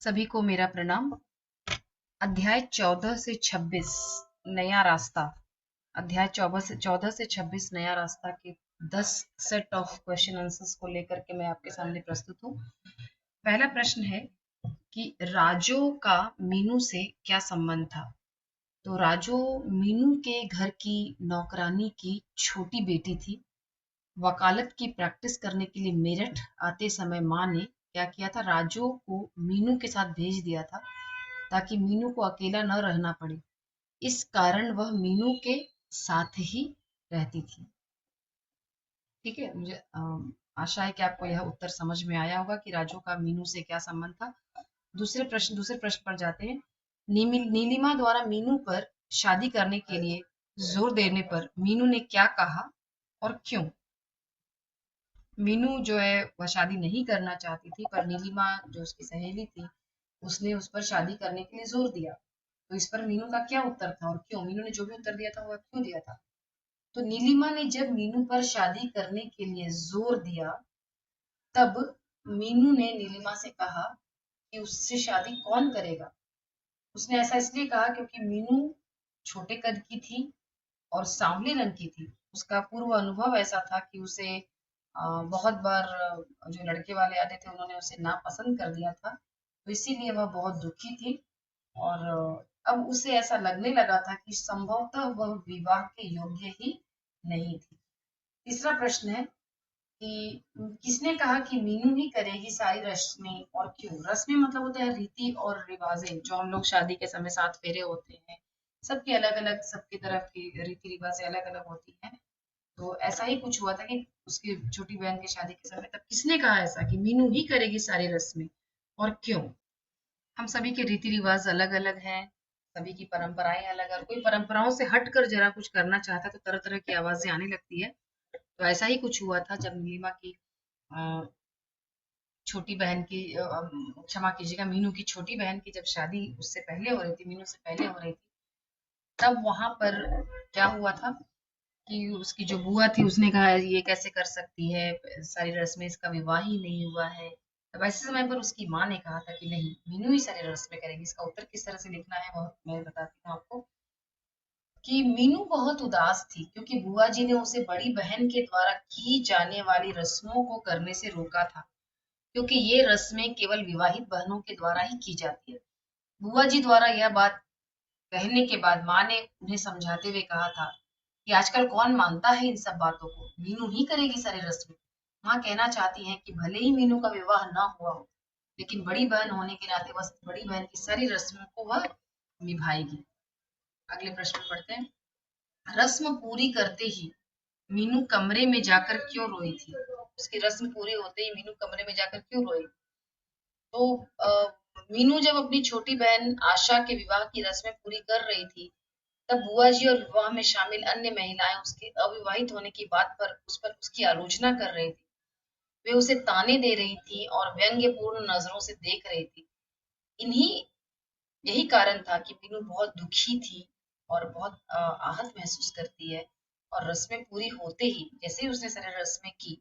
सभी को मेरा प्रणाम। अध्याय 14 से 26 नया रास्ता। अध्याय 14 से 26 नया रास्ता के 10 सेट ऑफ क्वेश्चन आंसर्स को लेकर के मैं आपके सामने प्रस्तुत हूँ। पहला प्रश्न है कि राजू का मीनू से क्या संबंध था। तो राजू मीनू के घर की नौकरानी की छोटी बेटी थी। वकालत की प्रैक्टिस करने के लिए मेरठ आते समय माँ ने क्या किया था, राजू को मीनू के साथ भेज दिया था ताकि मीनू को अकेला न रहना पड़े। इस कारण वह मीनू के साथ ही रहती थी। ठीक है, मुझे आशा है कि आपको यह उत्तर समझ में आया होगा कि राजू का मीनू से क्या संबंध था। दूसरे प्रश्न पर जाते हैं। नीलिमा द्वारा मीनू पर शादी करने के लिए जोर देने पर मीनू ने क्या कहा और क्यों। मीनू जो है वह शादी नहीं करना चाहती थी, पर नीलिमा जो उसकी सहेली थी उसने उस पर शादी करने के लिए जोर दिया। तो इस पर मीनू का क्या उत्तर था और क्यों। मीनू ने जो भी उत्तर दिया था वह क्यों दिया था। तो नीलिमा ने जब मीनू पर शादी करने के लिए जोर दिया तब मीनू ने नीलिमा से कहा कि उससे शादी कौन करेगा। उसने ऐसा इसलिए कहा क्योंकि मीनू छोटे कद की थी और सांवले रंग की थी। उसका पूर्व अनुभव ऐसा था कि उसे बहुत बार जो लड़के वाले आते थे उन्होंने उसे नापसंद कर दिया था, तो इसीलिए वह बहुत दुखी थी। और अब उसे ऐसा लगने लगा था कि संभवतः वह विवाह के योग्य ही नहीं थी। तीसरा प्रश्न है कि किसने कहा कि मीनू ही करेगी सारी रस्में और क्यों। रस्में मतलब होता है रीति और रिवाजें, जो हम लोग शादी के समय साथ फेरे होते हैं, सबकी अलग अलग, सबकी तरफ की रीति रिवाजें अलग अलग होती हैं। तो ऐसा ही कुछ हुआ था कि उसकी छोटी बहन की शादी के समय तब किसने कहा ऐसा कि मीनू ही करेगी सारी रस्में और क्यों। हम सभी के रीति रिवाज अलग अलग हैं, सभी की परंपराएं अलग है, और कोई परंपराओं से हटकर जरा कुछ करना चाहता है तो तरह तरह की आवाजें आने लगती है। तो ऐसा ही कुछ हुआ था जब नीलिमा की अ, छोटी बहन की क्षमा कीजिएगा, मीनू की छोटी बहन की जब शादी उससे पहले हो रही थी, मीनू से पहले हो रही थी, तब वहां पर क्या हुआ था कि उसकी जो बुआ थी उसने कहा ये कैसे कर सकती है, सारी रस्में, इसका विवाह ही नहीं हुआ है। तब ऐसे समय पर उसकी माँ ने कहा था कि नहीं, मीनू ही सारी रस्में करेगी। इसका उत्तर किस तरह से लिखना है वो मैं बताती हूँ आपको। कि मीनू बहुत उदास थी क्योंकि बुआ जी ने उसे बड़ी बहन के द्वारा की जाने वाली रस्मों को करने से रोका था, क्योंकि ये रस्में केवल विवाहित बहनों के द्वारा ही की जाती है। बुआ जी द्वारा यह बात कहने के बाद माँ ने उन्हें समझाते हुए कहा था कि आजकल कौन मानता है इन सब बातों को, मीनू ही करेगी सारी रस्में। माँ कहना चाहती हैं कि भले ही मीनू का विवाह ना हुआ हो, लेकिन बड़ी बहन होने के नाते बस बड़ी बहन की सारी रस्मों को वह निभाएगी। अगले प्रश्न में पढ़ते हैं। रस्म पूरी करते ही मीनू कमरे में जाकर क्यों रोई थी। उसकी रस्म पूरी होते ही मीनू कमरे में जाकर क्यों रोई। तो मीनू जब अपनी छोटी बहन आशा के विवाह की रस्में पूरी कर रही थी, तब बुआ जी और विवाह में शामिल अन्य महिलाएं उसके अविवाहित होने की बात पर उसकी आलोचना कर रही थी। वे उसे ताने दे रही थी और व्यंग्यपूर्ण नजरों से देख रही थी। इन्हीं यही कारण था कि मीनू बहुत दुखी थी और बहुत आहत महसूस करती है। और रस्में पूरी होते ही, जैसे ही उसने सारी रस्में की,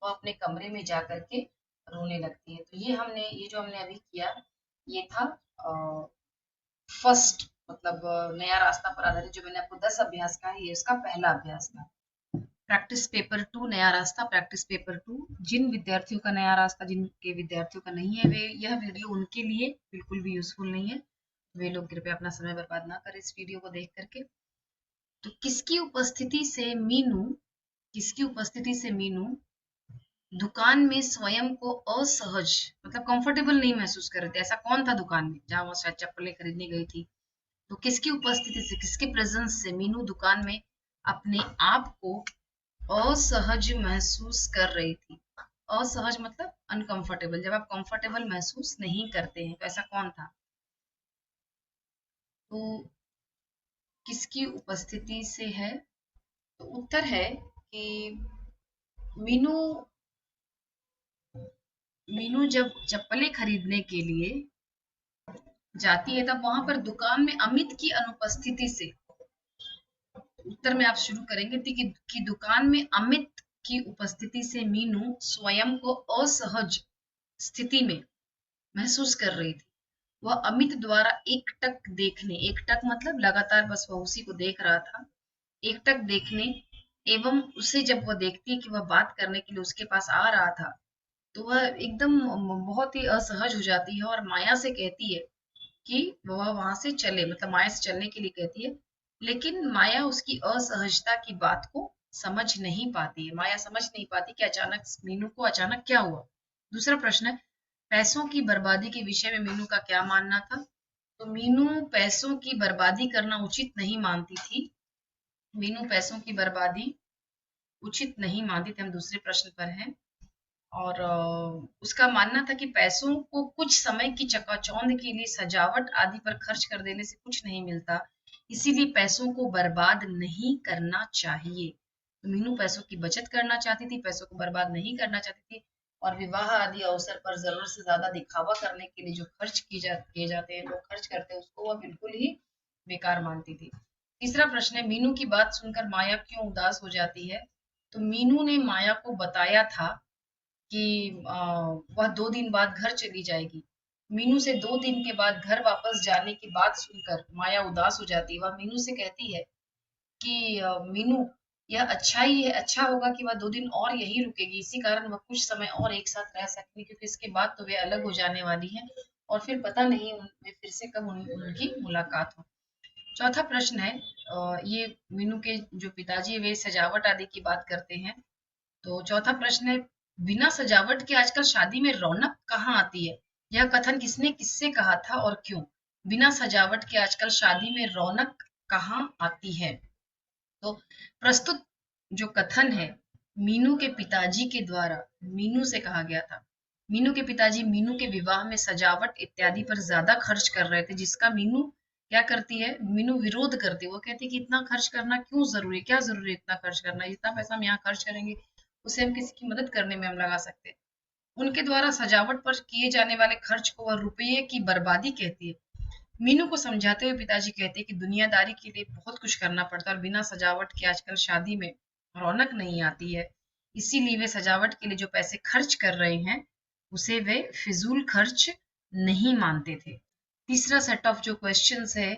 वो अपने कमरे में जा करके रोने लगती है। तो ये जो हमने अभी किया, ये था फर्स्ट, मतलब नया रास्ता पर आधारित जो मैंने आपको 10 अभ्यास का है, ये इसका पहला अभ्यास था। प्रैक्टिस पेपर 2 नया रास्ता। प्रैक्टिस पेपर 2, जिन विद्यार्थियों का नया रास्ता, जिनके विद्यार्थियों का नहीं है, वे यह वीडियो उनके लिए बिल्कुल भी यूजफुल नहीं है। वे लोग कृपया अपना समय बर्बाद ना करें इस वीडियो को देख करके। तो किसकी उपस्थिति से मीनू दुकान में स्वयं को असहज, मतलब कंफर्टेबल नहीं महसूस कर रहे थे। ऐसा कौन था दुकान में जहां वो शायद चप्पलें खरीदने गई थी। तो किसकी उपस्थिति से, किसके प्रेजेंस से मीनू दुकान में अपने आप को असहज महसूस कर रही थी। असहज मतलब अनकंफर्टेबल, जब आप कंफर्टेबल महसूस नहीं करते हैं, तो ऐसा कौन था। तो किसकी उपस्थिति से है। तो उत्तर है कि मीनू मीनू जब चप्पलें खरीदने के लिए जाती है, तब वहां पर दुकान में अमित की अनुपस्थिति से। उत्तर में आप शुरू करेंगे कि दुकान में अमित की उपस्थिति से मीनू स्वयं को असहज स्थिति में महसूस कर रही थी। वह अमित द्वारा एकटक देखने, एकटक मतलब लगातार बस वह उसी को देख रहा था, एकटक देखने एवं उसे जब वह देखती है कि वह बात करने के लिए उसके पास आ रहा था, तो वह एकदम बहुत ही असहज हो जाती है और माया से कहती है कि वह वहां से चले, मतलब माया से चलने के लिए कहती है। लेकिन माया उसकी असहजता की बात को समझ नहीं पाती है, माया समझ नहीं पाती कि अचानक मीनू को अचानक क्या हुआ। दूसरा प्रश्न है, पैसों की बर्बादी के विषय में मीनू का क्या मानना था? तो मीनू पैसों की बर्बादी करना उचित नहीं मानती थी। मीनू पैसों की बर्बादी उचित नहीं मानती थी। हम दूसरे प्रश्न पर हैं और उसका मानना था कि पैसों को कुछ समय की चकाचौंध के लिए सजावट आदि पर खर्च कर देने से कुछ नहीं मिलता, इसीलिए पैसों को बर्बाद नहीं करना चाहिए। तो मीनू पैसों की बचत करना चाहती थी, पैसों को बर्बाद नहीं करना चाहती थी और विवाह आदि अवसर पर जरूरत से ज्यादा दिखावा करने के लिए जो खर्च किए जाते हैं, लोग खर्च करते हैं, उसको वह बिल्कुल ही बेकार मानती थी। तीसरा प्रश्न है, मीनू की बात सुनकर माया क्यों उदास हो जाती है? तो मीनू ने माया को बताया था कि वह 2 दिन बाद घर चली जाएगी। मीनू से 2 दिन के बाद घर वापस जाने की बात सुनकर माया उदास हो जाती है। वह मीनू से कहती है कि मीनू, यह अच्छा ही है, अच्छा होगा कि वह 2 दिन और यहीं रुकेगी, इसी कारण वह कुछ समय और एक साथ रह सकेंगे, क्योंकि इसके बाद तो वे अलग हो जाने वाली हैं और फिर पता नहीं उनमें फिर से कब उनकी मुलाकात हो। चौथा प्रश्न है, ये मीनू के जो पिताजी है वे सजावट आदि की बात करते हैं। तो चौथा प्रश्न है, बिना सजावट के आजकल शादी में रौनक कहाँ आती है? यह कथन किसने किससे कहा था और क्यों? बिना सजावट के आजकल शादी में रौनक कहाँ आती है? तो प्रस्तुत जो कथन है मीनू के पिताजी के द्वारा मीनू से कहा गया था। मीनू के पिताजी मीनू के विवाह में सजावट इत्यादि पर ज्यादा खर्च कर रहे थे, जिसका मीनू क्या करती है, मीनू विरोध करती है। वो कहती है कि इतना खर्च करना क्यों जरूरी है, क्या जरूरी है इतना खर्च करना, जितना पैसा हम यहाँ खर्च करेंगे उसे हम किसी की मदद करने में हम लगा सकते हैं। उनके द्वारा सजावट पर किए जाने वाले खर्च को वह रुपये की बर्बादी कहती है। मीनू को समझाते हुए पिताजी कहते हैं कि दुनियादारी के लिए बहुत कुछ करना पड़ता है और बिना सजावट के आजकल शादी में रौनक नहीं आती है, इसीलिए वे सजावट के लिए जो पैसे खर्च कर रहे हैं उसे वे फिजूल खर्च नहीं मानते थे। तीसरा सेट ऑफ जो क्वेश्चंस है,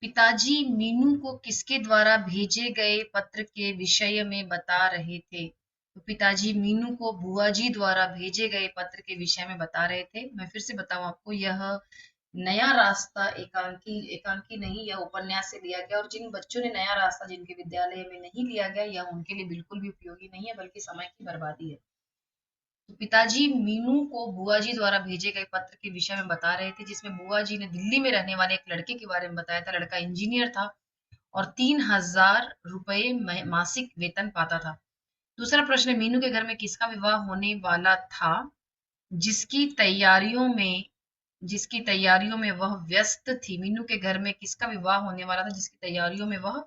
पिताजी मीनू को किसके द्वारा भेजे गए पत्र के विषय में बता रहे थे? तो पिताजी मीनू को बुआ जी द्वारा भेजे गए पत्र के विषय में बता रहे थे। मैं फिर से बताऊं आपको, यह नया रास्ता एकांकी एकांकी नहीं, यह उपन्यास से लिया गया और जिन बच्चों ने नया रास्ता जिनके विद्यालय में नहीं लिया गया, यह उनके लिए बिल्कुल भी उपयोगी नहीं है बल्कि समय की बर्बादी है। तो पिताजी मीनू को बुआ जी द्वारा भेजे गए पत्र के विषय में बता रहे थे, जिसमें बुआ जी ने दिल्ली में रहने वाले एक लड़के के बारे में बताया था। लड़का इंजीनियर था और 3,000 रुपए मासिक वेतन पाता था। दूसरा प्रश्न है, मीनू के घर में किसका विवाह होने वाला था जिसकी तैयारियों में जिसकी तैयारियों में वह व्यस्त थी? मीनू के घर में किसका विवाह होने वाला था जिसकी तैयारियों में वह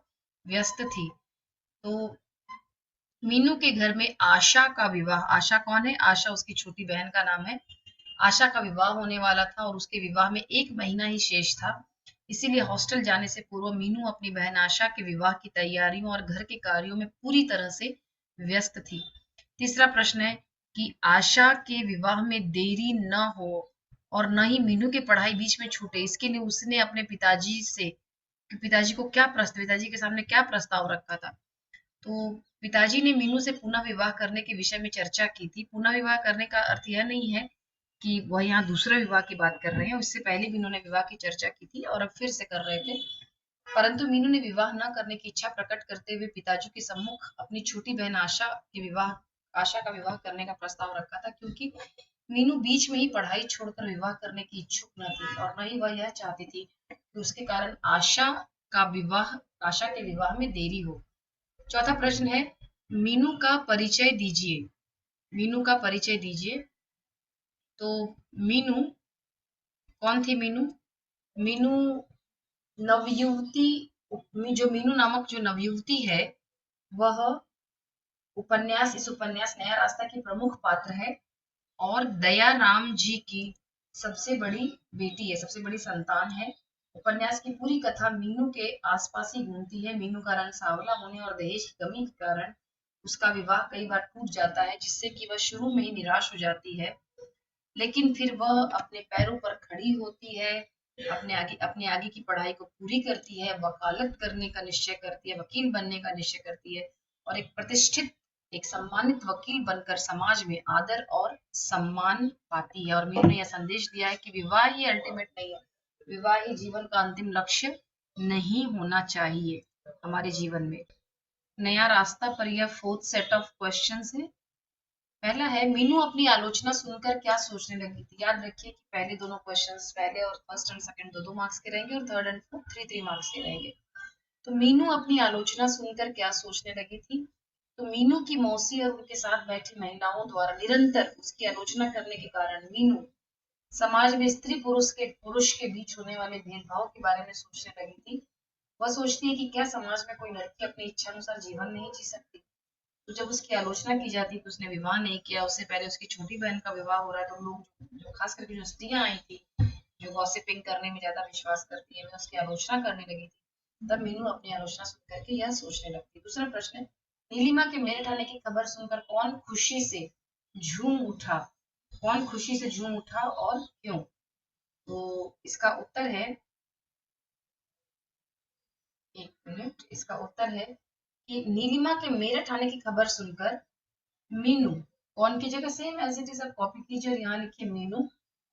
व्यस्त थी? तो मीनू के घर में आशा का विवाह, आशा कौन है, आशा उसकी छोटी बहन का नाम है, आशा का विवाह होने वाला था और उसके विवाह में 1 महीना ही शेष था, इसीलिए हॉस्टल जाने से पूर्व मीनू अपनी बहन आशा के विवाह की तैयारियों और घर के कार्यों में पूरी तरह से व्यस्त थी। तीसरा प्रश्न है कि आशा के विवाह में देरी न हो और न ही मीनू की पढ़ाई बीच में छूटे, इसके लिए उसने अपने पिताजी से पिताजी के सामने क्या प्रस्ताव रखा था? तो पिताजी ने मीनू से पुनः विवाह करने के विषय में चर्चा की थी। पुनः विवाह करने का अर्थ यह नहीं है कि वह यहाँ दूसरा विवाह की बात कर रहे हैं, उससे पहले भी उन्होंने विवाह की चर्चा की थी और अब फिर से कर रहे थे। परंतु मीनू ने विवाह न करने की इच्छा प्रकट करते हुए पिताजी के सम्मुख अपनी छोटी बहन आशा का विवाह करने का प्रस्ताव रखा था, क्योंकि मीनू बीच में ही पढ़ाई छोड़कर विवाह करने की इच्छुक न थी और न ही वह यह चाहती थी कि उसके कारण आशा के विवाह में देरी हो। चौथा प्रश्न है, मीनू का परिचय दीजिए। मीनू का परिचय दीजिए। तो मीनू कौन थी? मीनू मीनू नवयुवती, जो मीनू नामक जो नवयुवती है वह इस उपन्यास नया रास्ता की प्रमुख पात्र है और दयाराम जी की सबसे बड़ी बेटी है, सबसे बड़ी संतान है। उपन्यास की पूरी कथा मीनू के आसपास ही घूमती है। मीनू का रंग सांवला होने और दहेज की कमी के कारण उसका विवाह कई बार टूट जाता है, जिससे कि वह शुरू में ही निराश हो जाती है। लेकिन फिर वह अपने पैरों पर खड़ी होती है, अपने आगे की पढ़ाई को पूरी करती है, वकालत करने का निश्चय करती है, वकील बनने का निश्चय करती है और एक प्रतिष्ठित, एक सम्मानित वकील बनकर समाज में आदर और सम्मान पाती है। और मीनू ने यह संदेश दिया है कि विवाह ही अल्टीमेट नहीं है, विवाह ही जीवन का अंतिम लक्ष्य नहीं होना चाहिए हमारे जीवन में। नया रास्ता पर यह फोर्थ सेट ऑफ क्वेश्चंस है। पहला है, मीनू अपनी आलोचना सुनकर क्या सोचने लगी थी। याद रखिए कि पहले दोनों क्वेश्चंस, पहले और फर्स्ट एंड सेकंड दो दो मार्क्स के रहेंगे और third and fourth three three marks के रहेंगे। तो मीनू अपनी आलोचना सुनकर क्या सोचने लगी थी। तो मीनू की मौसी और उनके साथ बैठी महिलाओं द्वारा निरंतर उसकी आलोचना करने के कारण मीनू समाज में स्त्री पुरुष के बीच होने वाले भेदभाव के बारे में सोचने लगी थी। वह सोचती है कि क्या समाज में कोई लड़की अपनी इच्छा अनुसार जीवन नहीं जी सकती। तो जब उसकी आलोचना की जाती कि उसने विवाह नहीं किया, उससे पहले उसकी छोटी बहन का विवाह हो रहा है, तो लोग जो खास करके जो स्त्रियां आई थी, जो गॉसिपिंग करने में ज्यादा विश्वास करती है, मैं उसकी आलोचना करने लगी थी। तब मीनू अपनी आलोचना सुन करके यह सोचने लगती। दूसरा प्रश्न है, नीलिमा के मेरठ आने की खबर सुनकर कौन खुशी से झूम उठा। कौन खुशी से झूम उठा और क्यों। तो इसका उत्तर है, एक मिनट, इसका उत्तर है कि नीलिमा के मेरठ आने की खबर सुनकर मीनू, कौन की जगह सेम एज इट इज आप कॉपी कीजिए और यहाँ लिखिए मीनू,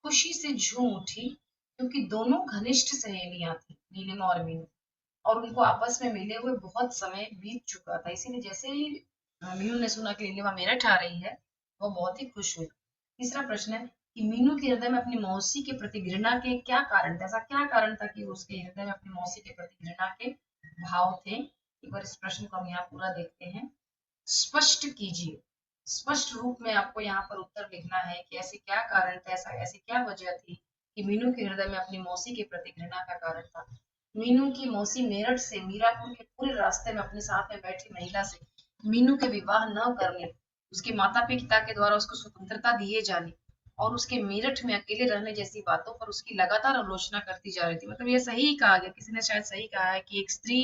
खुशी से झूम उठी क्योंकि दोनों घनिष्ठ सहेलियां थी, नीलिमा और मीनू, और उनको आपस में मिले हुए बहुत समय बीत चुका था। इसीलिए जैसे ही मीनू ने सुना कि नीलिमा मेरठ आ रही है, वो बहुत ही खुश हुई। तीसरा प्रश्न है कि मीनू के हृदय में अपनी मौसी के प्रति घृणा के क्या कारण थे। ऐसा क्या कारण था कि उसके हृदय में अपनी मौसी के प्रति घृणा के भाव थे। एक बार इस प्रश्न को हम यहाँ पूरा देखते हैं। स्पष्ट कीजिए, स्पष्ट रूप में आपको यहाँ पर उत्तर लिखना है कि ऐसे क्या कारण थे, ऐसा ऐसी क्या वजह थी कि मीनू के हृदय में अपनी मौसी के प्रति घृणा का कारण था। मीनू की मौसी मेरठ से मीरापुर के पूरे रास्ते में अपने साथ में बैठी महिला से मीनू के विवाह न करने, उसके माता पिता के द्वारा उसको स्वतंत्रता दिए जाने और उसके मेरठ में अकेले रहने जैसी बातों पर उसकी लगातार आलोचना करती जा रही थी। मतलब ये सही ही कहा गया, किसी ने शायद सही कहा है कि एक स्त्री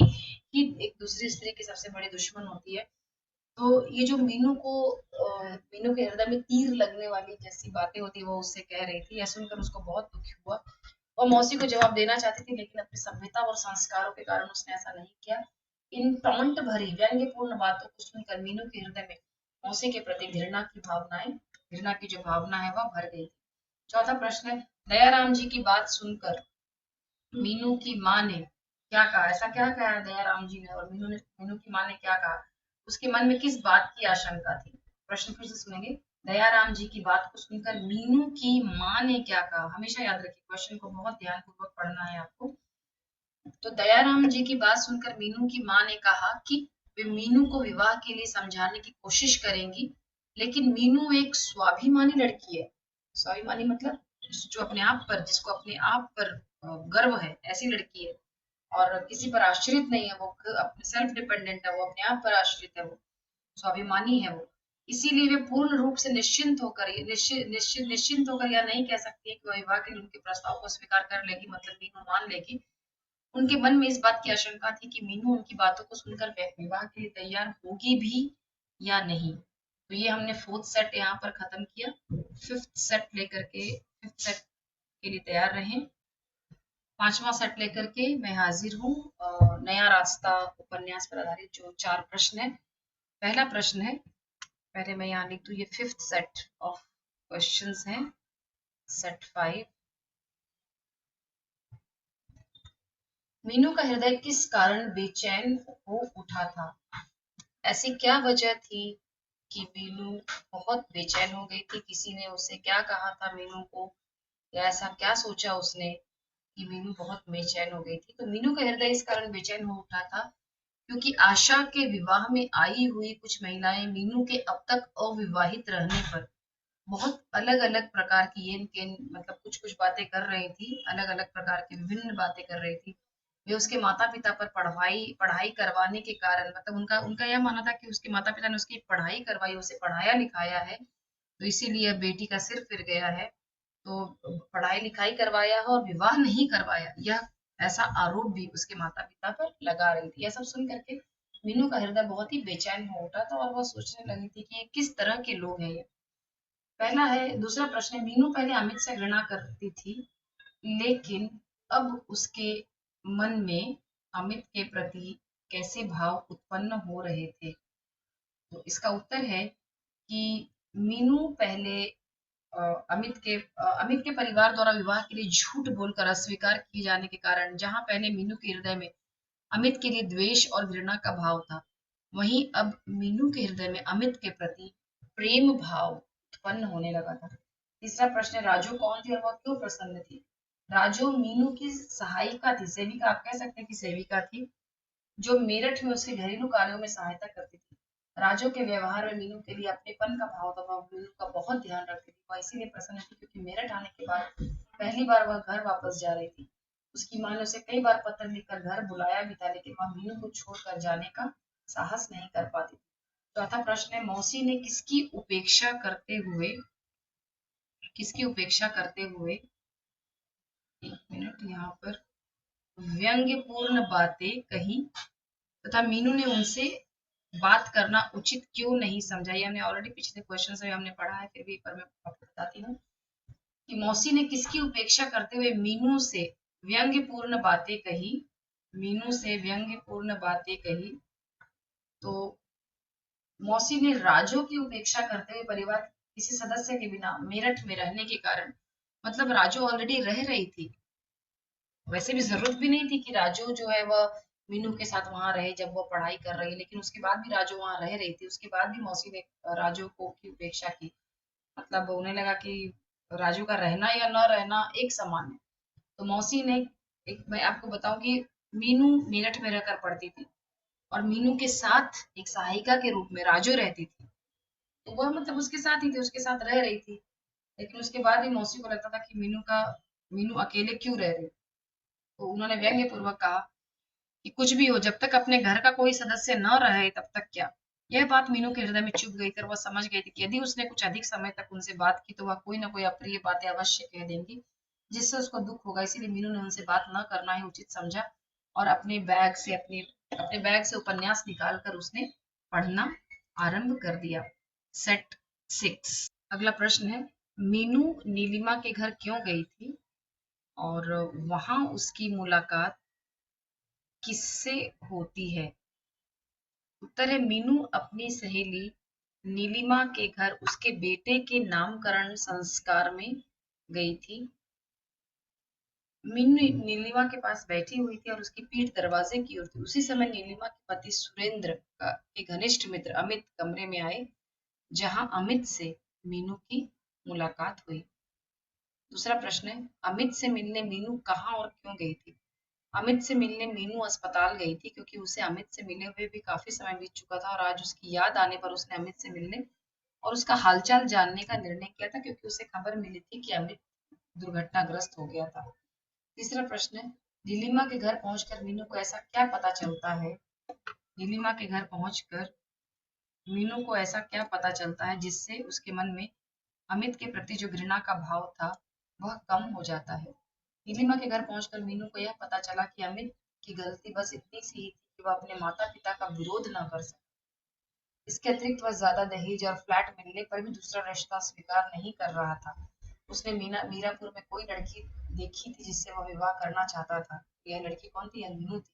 ही एक दूसरी स्त्री की सबसे बड़ी दुश्मन होती है। तो ये जो मीनू के हृदय में तीर लगने वाली जैसी बातें होती वो उससे कह रही थी, यह सुनकर उसको बहुत दुख हुआ। वो मौसी को जवाब देना चाहती थी, लेकिन अपनी सभ्यता और संस्कारों के कारण उसने ऐसा नहीं किया। इन टॉन्ट भरी व्यंग्यपूर्ण बातों को सुनकर मीनू के हृदय में मौसी के प्रति घृणा की जो भावना है वह भर गई। चौथा प्रश्न है, दयाराम जी की बात सुनकर मीनू की माँ ने क्या कहा। ऐसा क्या कहा दयाराम जी ने और मीनू की माँ ने क्या कहा। उसके मन में किस बात की आशंका थी। प्रश्न फिर से सुनेंगे। दयाराम जी की बात को सुनकर मीनू की माँ ने क्या कहा। हमेशा याद रखिए, क्वेश्चन को बहुत ध्यानपूर्वक पढ़ना है आपको। तो दयाराम जी की बात सुनकर मीनू की माँ ने कहा कि वे मीनू को विवाह के लिए समझाने की कोशिश करेंगी, लेकिन मीनू एक स्वाभिमानी लड़की है। स्वाभिमानी मतलब जो अपने आप पर, जिसको अपने आप पर गर्व है, ऐसी लड़की है और किसी पर आश्रित नहीं है। वो अपने सेल्फ डिपेंडेंट है, वो अपने आप पर आश्रित है, वो स्वाभिमानी है वो। इसीलिए वे पूर्ण रूप से निश्चिंत होकर यह नहीं कह सकती कि वह विवाह के लिए उनके प्रस्ताव को स्वीकार कर लेगी, मतलब मीनू मान लेगी। उनके मन में इस बात की आशंका थी कि मीनू उनकी बातों को सुनकर विवाह के लिए तैयार होगी भी या नहीं। तो ये हमने फोर्थ सेट यहाँ पर खत्म किया। फिफ्थ सेट के लिए तैयार रहें। पांचवा सेट लेकर के मैं हाजिर हूँ। नया रास्ता उपन्यास पर आधारित जो 4 प्रश्न है। पहला प्रश्न है, पहले मैं यहाँ लिख दूँ, ये फिफ्थ सेट ऑफ क्वेश्चंस हैं, सेट 5। मीनू का हृदय किस कारण बेचैन हो उठा था। ऐसी क्या वजह थी कि मीनू बहुत बेचैन हो गई थी। किसी ने उसे क्या कहा था मीनू को, या ऐसा क्या सोचा उसने कि मीनू बहुत बेचैन हो गई थी। तो मीनू का हृदय इस कारण बेचैन हो उठा था क्योंकि आशा के विवाह में आई हुई कुछ महिलाएं मीनू के अब तक अविवाहित रहने पर बहुत अलग अलग प्रकार की मतलब कुछ कुछ बातें कर रही थी, अलग अलग प्रकार की विभिन्न बातें कर रही थी। वे उसके माता पिता पर पढ़ाई पढ़ाई करवाने के कारण, मतलब उनका उनका यह मानना था कि उसके माता पिता ने उसकी पढ़ाई करवाई, उसे पढ़ाया लिखाया है, तो इसीलिए बेटी का सिर फिर गया है। तो पढ़ाई लिखाई करवाया है और विवाह नहीं करवाया, यह ऐसा आरोप भी उसके माता पिता पर लगा रही थी। यह सब सुन करके मीनू का हृदय बहुत ही बेचैन हो उठा था और वह सोचने लगी थी कि ये किस तरह के लोग हैं ये। पहला है, दूसरा प्रश्न है, मीनू पहले अमित से घृणा करती थी, लेकिन अब उसके मन में अमित के प्रति कैसे भाव उत्पन्न हो रहे थे? तो इसका उत्तर है कि मीनू पहले अमित के परिवार द्वारा विवाह के लिए झूठ बोलकर अस्वीकार किए जाने के कारण, जहां पहले मीनू के हृदय में अमित के लिए द्वेष और घृणा का भाव था, वहीं अब मीनू के हृदय में अमित के प्रति प्रेम भाव उत्पन्न होने लगा था। तीसरा प्रश्न है, राजू कौन थी और वह क्यों प्रसन्न थी? राजू मीनू की सहायिका थी, सेविका आप कह सकते हैं कि सेविका थी, जो मेरठ में उसके घरेलू कार्यों में सहायता करती थी। राजू के व्यवहार में मीनू के लिए अपनेपन का भाव था, वह मीनू का बहुत ध्यान रखती थी। वह इसीलिए प्रसन्न थी क्योंकि मेरठ आने के बाद पहली बार वह घर वापस जा रही थी। उसकी माँ ने उसे कई बार पत्र लिखकर घर बुलाया भी था, लेकिन वह मीनू को छोड़कर जाने का साहस नहीं कर पाती थी। चौथा प्रश्न है, मौसी ने किसकी उपेक्षा करते हुए, एक मिनट, यहाँ पर व्यंग्यपूर्ण बातें कही तथा मीनू ने उनसे बात करना उचित क्यों नहीं समझा? ये हमने ऑलरेडी पिछले क्वेश्चन में हमने पढ़ा है, फिर भी एक बार मैं आपको बताती हूँ कि मौसी ने किसकी उपेक्षा करते हुए मीनू से व्यंग्यपूर्ण बातें कही। मीनू से व्यंग्यपूर्ण बातें कही तो मौसी ने राजू की उपेक्षा करते हुए परिवार किसी सदस्य के बिना मेरठ में रहने के कारण, मतलब राजू ऑलरेडी रह रही थी, वैसे भी जरूरत भी नहीं थी कि राजू जो है वह मीनू के साथ वहां रहे जब वो पढ़ाई कर रही है, लेकिन उसके बाद भी राजू वहां रह रही थी, उसके बाद भी मौसी ने राजू को की उपेक्षा की। मतलब उन्हें लगा कि राजू का रहना या न रहना एक समान है। तो मौसी ने, एक मैं आपको बताऊं कि मीनू मेरठ में रहकर पढ़ती थी और मीनू के साथ एक सहायिका के रूप में राजू रहती थी, तो वह मतलब उसके साथ ही थी, उसके साथ रह रही थी। लेकिन उसके बाद भी मौसी को लगता था कि मीनू अकेले क्यों रह रही। तो उन्होंने व्यंग्य पूर्वक कहा कि कुछ भी हो, जब तक अपने घर का कोई सदस्य न रहे तब तक क्या। यह बात मीनू के हृदय में चुभ गई थी और वह समझ गई थी कि यदि उसने कुछ अधिक समय तक उनसे बात की तो वह कोई ना कोई अप्रिय बातें अवश्य कह देंगी, जिससे उसको दुख होगा। इसीलिए मीनू ने उनसे बात न करना ही उचित समझा और अपने बैग से उपन्यास निकालकर उसने पढ़ना आरंभ कर दिया। सेट 6। अगला प्रश्न है, मीनू नीलिमा के घर क्यों गई थी और वहां उसकी मुलाकात किससे होती है? उत्तर है, मीनू अपनी सहेली नीलिमा के घर उसके बेटे के नामकरण संस्कार में गई थी। मीनू नीलिमा के पास बैठी हुई थी और उसकी पीठ दरवाजे की ओर थी। उसी समय नीलिमा के पति सुरेंद्र के घनिष्ठ मित्र अमित कमरे में आए, जहां अमित से मीनू की मुलाकात हुई। दूसरा प्रश्न है, अमित से मिलने मीनू कहाँ और क्यों गई थी? अमित से मिलने मीनू अस्पताल गई थी क्योंकि उसे अमित से मिले हुए भी काफी समय बीत चुका था और आज उसकी याद आने पर उसने अमित से मिलने और उसका हालचाल जानने का निर्णय किया था, क्योंकि उसे खबर मिली थी कि अमित दुर्घटनाग्रस्त हो गया था। तीसरा प्रश्न है, नीलिमा के घर पहुंचकर मीनू को ऐसा क्या पता चलता है? नीलिमा के घर पहुंचकर मीनू को ऐसा क्या पता चलता है जिससे उसके मन में अमित के प्रति जो घृणा का भाव था वह कम हो जाता है? नीलिमा के घर पहुंचकर मीनू को यह पता चला कि अमित की गलती बस इतनी सी ही थी कि वह अपने माता पिता का विरोध न कर सके। इसके अतिरिक्त वह ज्यादा दहेज और फ्लैट मिलने पर भी दूसरा रिश्ता स्वीकार नहीं कर रहा था। उसने मीरापुर में कोई लड़की देखी थी जिससे वह विवाह करना चाहता था। यह लड़की कौन थी? यह मीनू थी।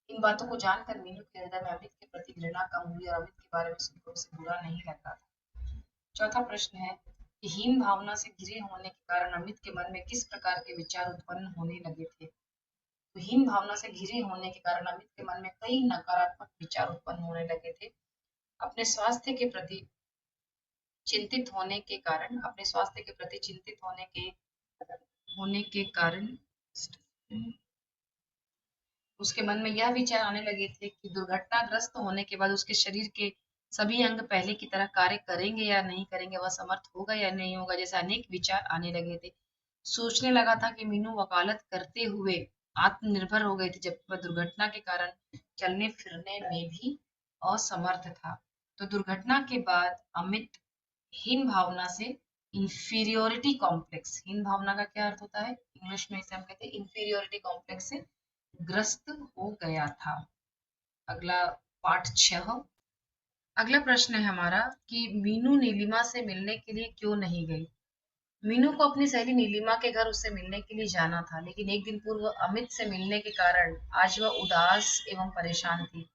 इन बातों को जानकर मीनू के हृदय में अमित के प्रति घृणा कम हुई और अमित के बारे में सुनकर उसे बुरा नहीं लग रहा था। चौथा प्रश्न है कि हीन भावना से घिरे होने के कारण अमित के मन में किस प्रकार के विचार उत्पन्न होने लगे थे? तो हीन भावना से घिरे होने के कारण अमित के मन में कई नकारात्मक विचार उत्पन्न होने लगे थे। अपने स्वास्थ्य के प्रति चिंतित होने के कारण उसके मन में यह विचार आने लगे थे कि दुर्घटनाग्रस्त होने के बाद उसके शरीर के सभी अंग पहले की तरह कार्य करेंगे या नहीं करेंगे, वह समर्थ होगा या नहीं होगा, जैसे अनेक विचार आने लगे थे। सोचने लगा था कि मीनू वकालत करते हुए आत्मनिर्भर हो गई थी, जबकि वह दुर्घटना के कारण चलने फिरने में भी असमर्थ था। तो दुर्घटना के बाद अमित हीन भावना से इंफीरियोरिटी कॉम्प्लेक्स, हीन भावना का क्या अर्थ होता है इंग्लिश में, इसे हम कहते हैं इंफीरियोरिटी कॉम्प्लेक्स से ग्रस्त हो गया था। अगला पाठ 6, अगला प्रश्न है हमारा कि मीनू नीलिमा से मिलने के लिए क्यों नहीं गई। मीनू को अपनी सहेली नीलिमा के घर उससे मिलने के लिए जाना था, लेकिन एक दिन पूर्व अमित से मिलने के कारण आज वह उदास एवं परेशान थी,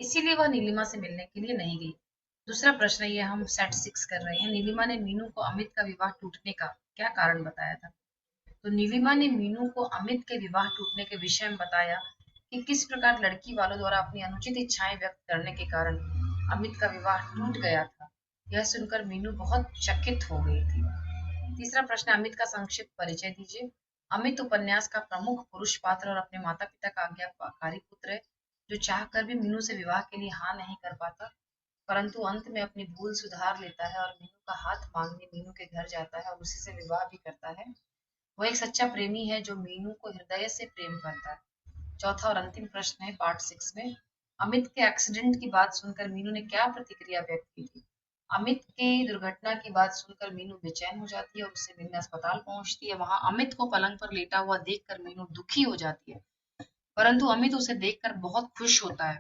इसीलिए वह नीलिमा से मिलने के लिए नहीं गई। दूसरा प्रश्न, ये हम सेट 6 कर रहे हैं। नीलिमा ने मीनू को अमित का विवाह टूटने का क्या कारण बताया था। तो नीलिमा ने मीनू को अमित के विवाह टूटने के विषय में बताया कि किस प्रकार लड़की वालों द्वारा अपनी अनुचित इच्छाएं व्यक्त करने के कारण अमित का विवाह टूट गया था। यह सुनकर मीनू बहुत चकित हो गई थी। तीसरा प्रश्न, अमित का संक्षिप्त परिचय दीजिए। अमित उपन्यास का प्रमुख पुरुष पात्र और अपने माता पिता का आज्ञाकारी पुत्र है, जो चाहकर भी मीनू से विवाह के लिए हाँ नहीं कर पाता, परंतु अंत में अपनी भूल सुधार लेता है और मीनू का हाथ मांगने मीनू के घर जाता है और उसी से विवाह भी करता है। वह एक सच्चा प्रेमी है जो मीनू को हृदय से प्रेम करता है। चौथा और अंतिम प्रश्न है पार्ट 6 में। अमित के एक्सीडेंट की बात सुनकर मीनू ने क्या प्रतिक्रिया व्यक्त की थी। अमित की दुर्घटना की बात सुनकर मीनू बेचैन हो जाती है और उससे मिलने अस्पताल पहुंचती है। वहां अमित को पलंग पर लेटा हुआ देखकर मीनू दुखी हो जाती है, परंतु अमित उसे देखकर बहुत खुश होता है,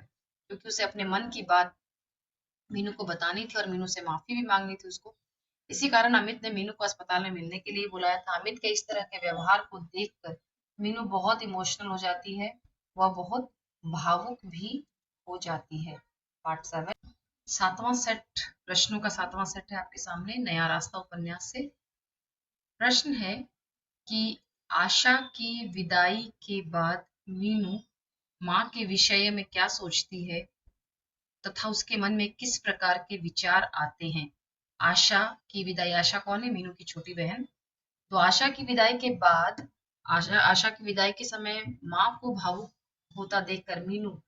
क्योंकि उसे अपने मन की बात मीनू को बतानी थी और मीनू से माफी भी मांगनी थी उसको। इसी कारण अमित ने मीनू को अस्पताल में मिलने के लिए बुलाया था। अमित के इस तरह के व्यवहार को देखकर मीनू बहुत इमोशनल हो जाती है, वह बहुत भावुक भी हो जाती है। पार्ट 7 सातवां सेट, प्रश्नों का सातवां सेट है आपके सामने, नया रास्ता उपन्यास से। प्रश्न है कि आशा की विदाई के बाद मीनू माँ के विषय में क्या सोचती है तथा उसके मन में किस प्रकार के विचार आते हैं। आशा की विदाई, आशा कौन है, मीनू की छोटी बहन। तो आशा की विदाई के बाद, आशा की विदाई के समय माँ को भावुक होता देखकर मीनू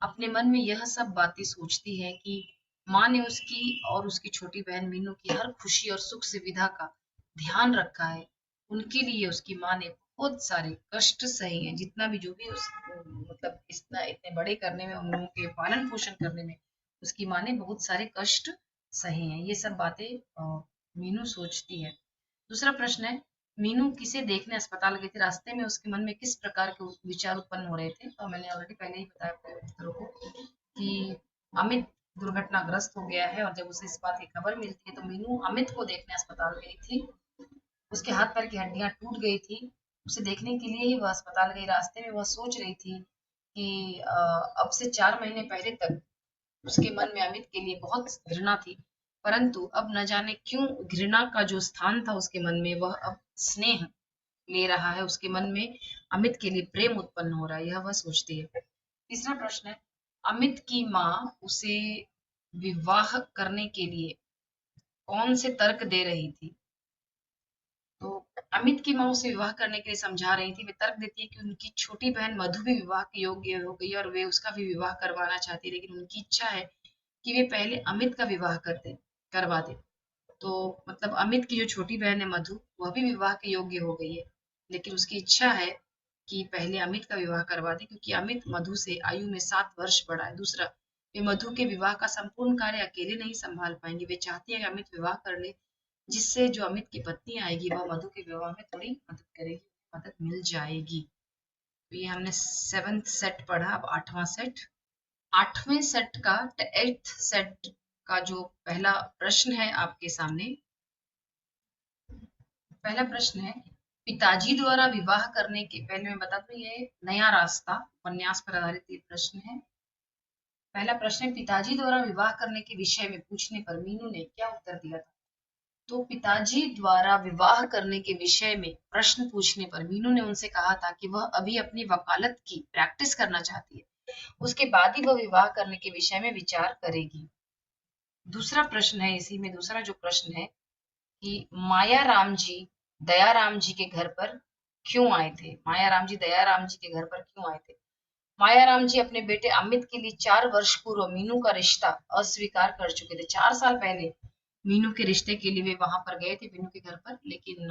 अपने मन में यह सब बातें सोचती है कि माँ ने उसकी और उसकी छोटी बहन मीनू की हर खुशी और सुख सुविधा का ध्यान रखा है। उनके लिए उसकी माँ ने बहुत सारे कष्ट सहे हैं, जितना भी जो भी उस मतलब इतने बड़े करने में, उन लोगों के पालन पोषण करने में उसकी माँ ने बहुत सारे कष्ट सहे हैं। ये सब बातें मीनू सोचती है। दूसरा प्रश्न है, मीनू किसे देखने अस्पताल गई थी, रास्ते में उसके मन में किस प्रकार के विचार उत्पन्न हो रहे थे। तो मैंने ऑलरेडी पहले ही बताया अपने मित्रों को कि अमित दुर्घटनाग्रस्त हो गया है और जब उसे इस बात की खबर मिलती है तो मीनू अमित को देखने अस्पताल गई थी। उसके हाथ पैर की हड्डियां टूट गई थी, उसे देखने के लिए ही वह अस्पताल गई। रास्ते में वह सोच रही थी कि अब से 4 महीने पहले तक उसके मन में अमित के लिए बहुत घृणा थी, परंतु अब न जाने क्यों घृणा का जो स्थान था उसके मन में, वह अब स्नेह ले रहा है। उसके मन में अमित के लिए प्रेम उत्पन्न हो रहा है, यह वह सोचती है। तीसरा प्रश्न है, अमित की माँ उसे विवाह करने के लिए कौन से तर्क दे रही थी। तो अमित की माँ उसे विवाह करने के लिए समझा रही थी। वे तर्क देती है कि उनकी छोटी बहन मधु भी विवाह के योग्य हो गई और वे उसका भी विवाह करवाना चाहती है, लेकिन उनकी इच्छा है कि वे पहले अमित का विवाह करवा दे। तो मतलब अमित की जो छोटी बहन है मधु, वह भी विवाह के योग्य हो गई है, लेकिन उसकी इच्छा है कि पहले अमित का विवाह करवा दे, क्योंकि अमित मधु से आयु में 7 वर्ष बड़ा है। दूसरा, वे मधु के विवाह का संपूर्ण कार्य अकेले नहीं संभाल पाएंगे। वे चाहती है कि अमित विवाह कर ले, जिससे जो अमित की पत्नी आएगी वह मधु के विवाह में थोड़ी मदद करेगी, मदद मिल जाएगी। तो ये हमने 7th सेट पढ़ा। अब 8वां सेट, 8वें सेट का 8th सेट का जो पहला प्रश्न है आपके सामने, पहला प्रश्न है, पिताजी द्वारा विवाह करने के, पहले मैं बता दूं ये नया रास्ता उपन्यास पर आधारित ये प्रश्न है। पहला प्रश्न है, पिताजी द्वारा विवाह करने के विषय में पूछने पर मीनू ने क्या उत्तर दिया था। तो पिताजी द्वारा विवाह करने के विषय में प्रश्न पूछने पर मीनू ने उनसे कहा था कि वह अभी अपनी वकालत की प्रैक्टिस करना चाहती है, उसके बाद ही वह विवाह करने के विषय में विचार करेगी। दूसरा प्रश्न है, इसी में दूसरा जो प्रश्न है कि माया राम जी दयाराम जी के घर पर क्यों आए थे। माया राम जी दयाराम जी के घर पर क्यों आए थे। माया राम जी अपने बेटे अमित के लिए 4 वर्ष पूर्व मीनू का रिश्ता अस्वीकार कर चुके थे। 4 साल पहले मीनू के रिश्ते के लिए वे वहां पर गए थे मीनू के घर पर, लेकिन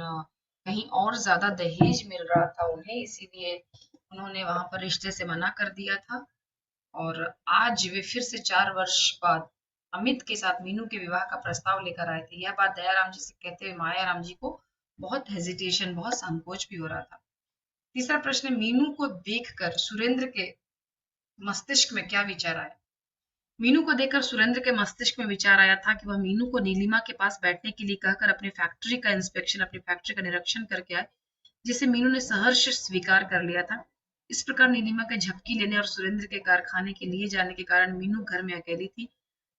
कहीं और ज्यादा दहेज मिल रहा था उन्हें, इसीलिए उन्होंने वहां पर रिश्ते से मना कर दिया था। और आज वे फिर से 4 वर्ष बाद अमित के साथ मीनू के विवाह का प्रस्ताव लेकर आए थे। यह बात दयाराम जी से कहते हुए माया राम जी को बहुत हेजिटेशन, बहुत संकोच भी हो रहा था। तीसरा प्रश्न, मीनू को देखकर सुरेंद्र के मस्तिष्क में क्या विचार आया। मीनू को देखकर सुरेंद्र के मस्तिष्क में विचार आया था कि वह मीनू को नीलिमा के पास बैठने के लिए कहकर अपनी फैक्ट्री का निरीक्षण करके आए, जिसे मीनू ने सहर्ष स्वीकार कर लिया था। इस प्रकार नीलिमा के झपकी लेने और सुरेंद्र के कारखाने के लिए जाने के कारण मीनू घर में अकेली थी।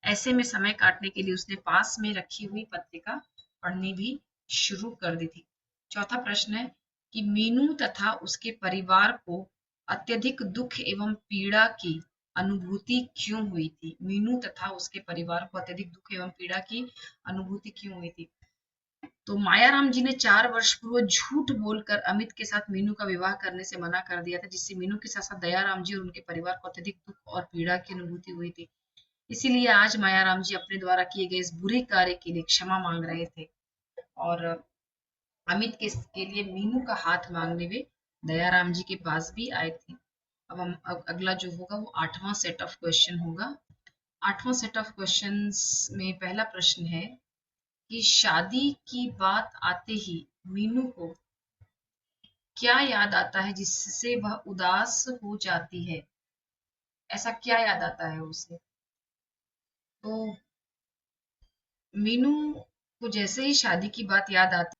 ऐसे में समय काटने के लिए उसने पास में रखी हुई पत्रिका पढ़नी भी शुरू कर दी थी। चौथा प्रश्न है कि मीनू तथा उसके परिवार को अत्यधिक दुख एवं पीड़ा की अनुभूति क्यों हुई थी? मीनू तथा उसके परिवार को अत्यधिक दुख एवं पीड़ा की अनुभूति क्यों हुई थी? तो मायाराम जी ने 4 वर्ष पूर्व झूठ बोलकर अमित के साथ मीनू का विवाह करने से मना कर दिया था, जिससे मीनू के साथ साथ दयाराम जी और उनके परिवार को अत्यधिक दुख और पीड़ा की अनुभूति हुई थी। इसीलिए आज मायाराम जी अपने द्वारा किए गए इस बुरे कार्य के लिए क्षमा मांग रहे थे और अमित के लिए मीनू का हाथ मांगने वे दयाराम जी के पास भी आए थे। अब हम अगला जो होगा वो 8वां सेट ऑफ क्वेश्चन होगा। 8वां सेट ऑफ क्वेश्चंस में पहला प्रश्न है कि शादी की बात आते ही मीनू को क्या याद आता है जिससे वह उदास हो जाती है? ऐसा क्या याद आता है उसे? तो मीनू को जैसे ही शादी की बात याद आती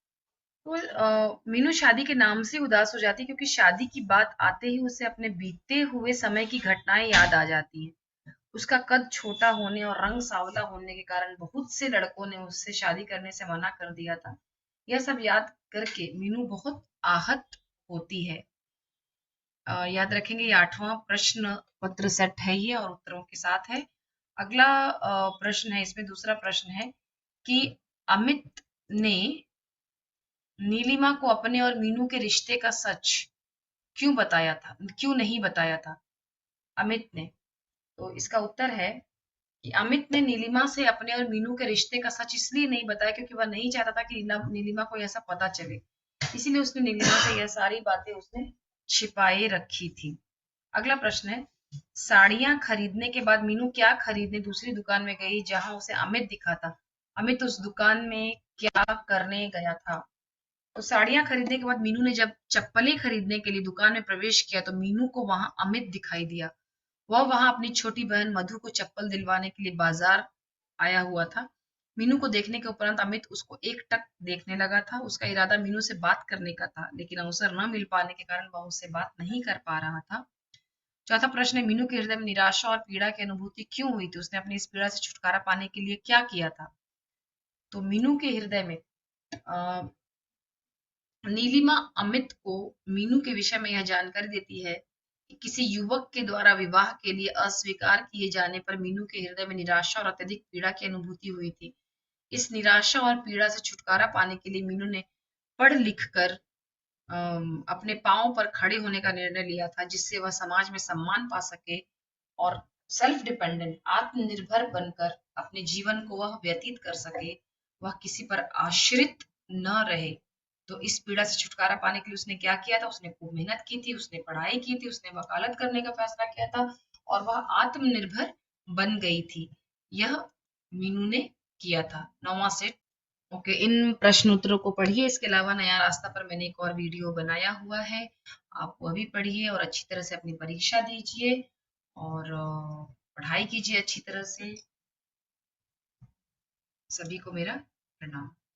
तो मीनू शादी के नाम से उदास हो जाती है, क्योंकि शादी की बात आते ही उसे अपने बीते हुए समय की घटनाएं याद आ जाती हैं। उसका कद छोटा होने और रंग सांवला होने के कारण बहुत से लड़कों ने उससे शादी करने से मना कर दिया था। यह सब याद करके मीनू बहुत आहत होती है। याद रखेंगे, ये 8वां प्रश्न पत्र सेट है ये और उत्तरों के साथ है। अगला प्रश्न है, इसमें दूसरा प्रश्न है कि अमित ने नीलिमा को अपने और मीनू के रिश्ते का सच क्यों बताया था, क्यों नहीं बताया था अमित ने? तो इसका उत्तर है कि अमित ने नीलिमा से अपने और मीनू के रिश्ते का सच इसलिए नहीं बताया क्योंकि वह नहीं चाहता था कि नीलिमा को ऐसा पता चले। इसीलिए उसने नीलिमा से यह सारी बातें उसने छिपाए रखी थी। अगला प्रश्न है, साड़ियां खरीदने के बाद मीनू क्या खरीदने दूसरी दुकान में गई जहां उसे अमित दिखा था? अमित उस दुकान में क्या करने गया था? तो साड़ियां खरीदने के बाद मीनू ने जब चप्पलें खरीदने के लिए दुकान में प्रवेश किया तो मीनू को वहां अमित दिखाई दिया। वह वहां अपनी छोटी बहन मधु को चप्पल दिलवाने के लिए बाजार आया हुआ था। मीनू को देखने के उपरांत अमित उसको एकटक देखने लगा था। उसका इरादा मीनू से बात करने का था, लेकिन अवसर न मिल पाने के कारण वह उससे बात नहीं कर पा रहा था। चौथा प्रश्न है, मीनू के हृदय में निराशा और पीड़ा की अनुभूति क्यों हुई थी? उसने अपनी इस पीड़ा से छुटकारा पाने के लिए क्या किया था? तो मीनू के हृदय में नीलिमा अमित को मीनू के विषय में यह जानकारी देती है कि किसी युवक के द्वारा विवाह के लिए अस्वीकार किए जाने पर मीनू के हृदय में निराशा और अत्यधिक पीड़ा की अनुभूति हुई थी। इस निराशा और पीड़ा से छुटकारा पाने के लिए मीनू ने पढ़ लिख कर अपने पांव पर खड़े होने का निर्णय लिया था, जिससे वह समाज में सम्मान पा सके और सेल्फ डिपेंडेंट आत्मनिर्भर बनकर अपने जीवन को वह व्यतीत कर सके, वह किसी पर आश्रित न रहे। तो इस पीड़ा से छुटकारा पाने के लिए उसने क्या किया था? उसने खूब मेहनत की थी, उसने पढ़ाई की थी, उसने वकालत करने का फैसला किया था और वह आत्मनिर्भर बन गई थी। यह मीनू ने किया था। 9वां सेट। ओके, इन प्रश्न उत्तरों को पढ़िए। इसके अलावा नया रास्ता पर मैंने एक और वीडियो बनाया हुआ है, आप वह भी पढ़िए और अच्छी तरह से अपनी परीक्षा दीजिए और पढ़ाई कीजिए अच्छी तरह से। सभी को मेरा प्रणाम।